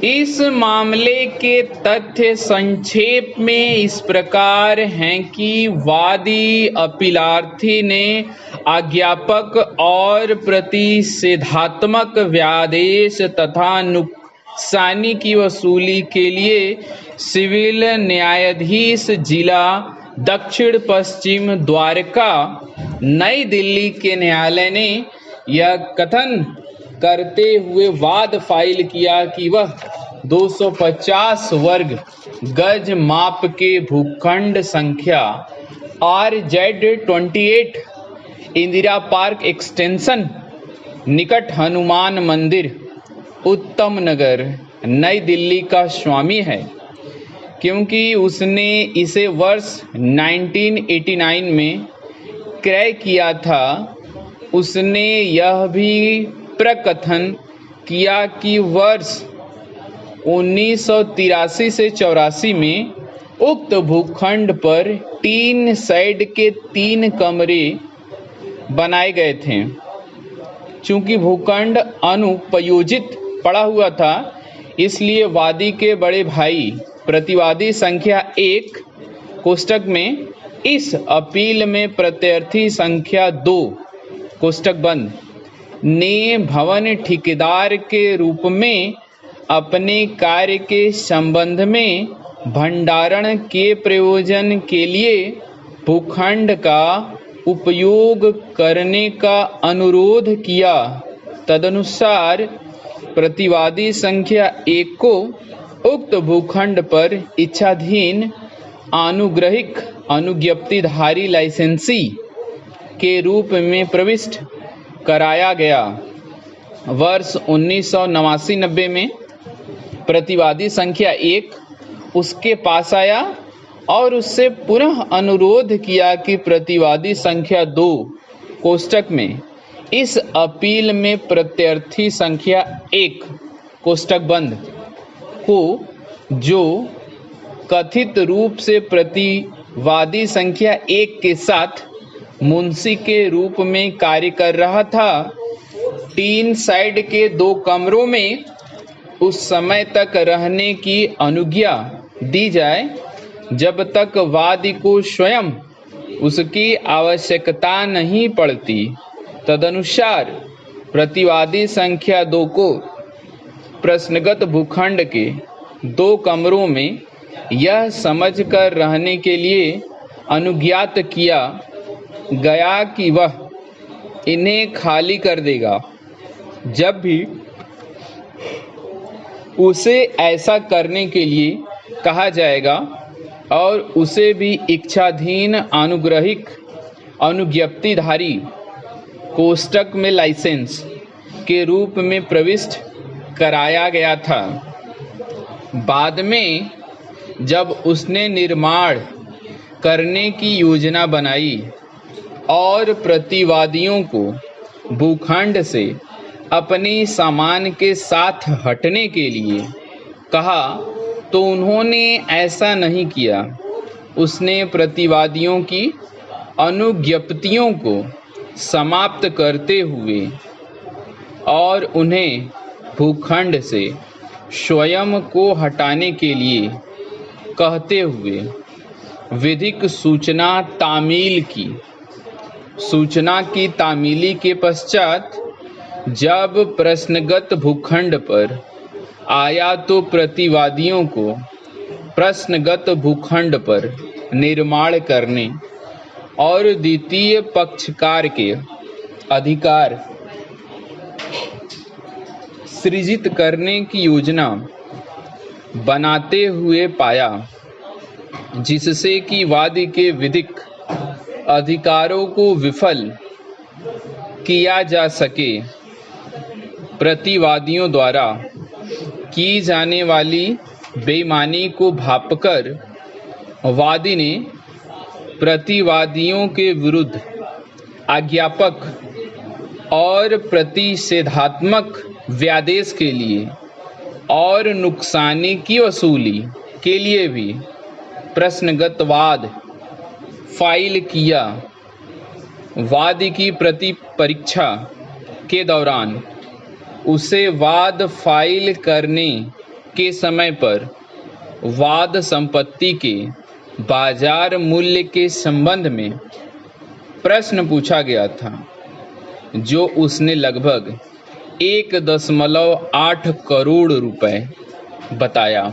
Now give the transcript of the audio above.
इस मामले के तथ्य संक्षेप में इस प्रकार हैं कि वादी अपीलार्थी ने आज्ञापक और प्रतिषेधात्मक व्यादेश तथा नुकसानी की वसूली के लिए सिविल न्यायाधीश जिला दक्षिण पश्चिम द्वारका नई दिल्ली के न्यायालय ने यह कथन करते हुए वाद फाइल किया कि वह 250 वर्ग गज माप के भूखंड संख्या RZ28 इंदिरा पार्क एक्सटेंशन निकट हनुमान मंदिर उत्तम नगर नई दिल्ली का स्वामी है, क्योंकि उसने इसे वर्ष 1989 में क्रय किया था। उसने यह भी प्रकथन किया कि वर्ष 1983 से 84 में उक्त भूखंड पर टीन शेड के 3 कमरे बनाए गए थे। चूंकि भूखंड अनुपयोजित पड़ा हुआ था, इसलिए वादी के बड़े भाई प्रतिवादी संख्या 1 कोष्टक में इस अपील में प्रत्यर्थी संख्या 2 कोष्टक बंद ने भवन ठेकेदार के रूप में अपने कार्य के संबंध में भंडारण के प्रयोजन के लिए भूखंड का उपयोग करने का अनुरोध किया। तदनुसार प्रतिवादी संख्या 1 को उक्त भूखंड पर इच्छाधीन आनुग्रहिक अनुज्ञप्तिधारी लाइसेंसी के रूप में प्रविष्ट कराया गया। वर्ष 1989-90 में प्रतिवादी संख्या 1 उसके पास आया और उससे पुनः अनुरोध किया कि प्रतिवादी संख्या 2 कोष्टक में इस अपील में प्रत्यर्थी संख्या 1 कोष्टक बंद को, जो कथित रूप से प्रतिवादी संख्या 1 के साथ मुंशी के रूप में कार्य कर रहा था, टीन शेड के 2 कमरों में उस समय तक रहने की अनुज्ञा दी जाए जब तक वादी को स्वयं उसकी आवश्यकता नहीं पड़ती। तदनुसार प्रतिवादी संख्या 2 को प्रश्नगत भूखंड के 2 कमरों में यह समझकर रहने के लिए अनुज्ञात किया गया कि वह इन्हें खाली कर देगा जब भी उसे ऐसा करने के लिए कहा जाएगा, और उसे भी इच्छाधीन अनुग्रहिक अनुज्ञप्तिधारी कोष्टक में लाइसेंस के रूप में प्रविष्ट कराया गया था। बाद में जब उसने निर्माण करने की योजना बनाई और प्रतिवादियों को भूखंड से अपने सामान के साथ हटने के लिए कहा, तो उन्होंने ऐसा नहीं किया। उसने प्रतिवादियों की अनुज्ञप्तियों को समाप्त करते हुए और उन्हें भूखंड से स्वयं को हटाने के लिए कहते हुए विधिक सूचना तामील की। सूचना की तामीली के पश्चात जब प्रश्नगत भूखंड पर आया तो प्रतिवादियों को प्रश्नगत भूखंड पर निर्माण करने और द्वितीय पक्षकार के अधिकार सृजित करने की योजना बनाते हुए पाया, जिससे कि वादी के विधिक अधिकारों को विफल किया जा सके। प्रतिवादियों द्वारा की जाने वाली बेईमानी को भांपकर वादी ने प्रतिवादियों के विरुद्ध आज्ञापक और प्रतिषेधात्मक व्यादेश के लिए और नुकसानी की वसूली के लिए भी प्रश्नगत वाद फाइल किया। वादी की प्रति परीक्षा के दौरान उसे वाद फाइल करने के समय पर वाद संपत्ति के बाजार मूल्य के संबंध में प्रश्न पूछा गया था, जो उसने लगभग 1.8 करोड़ रुपए बताया।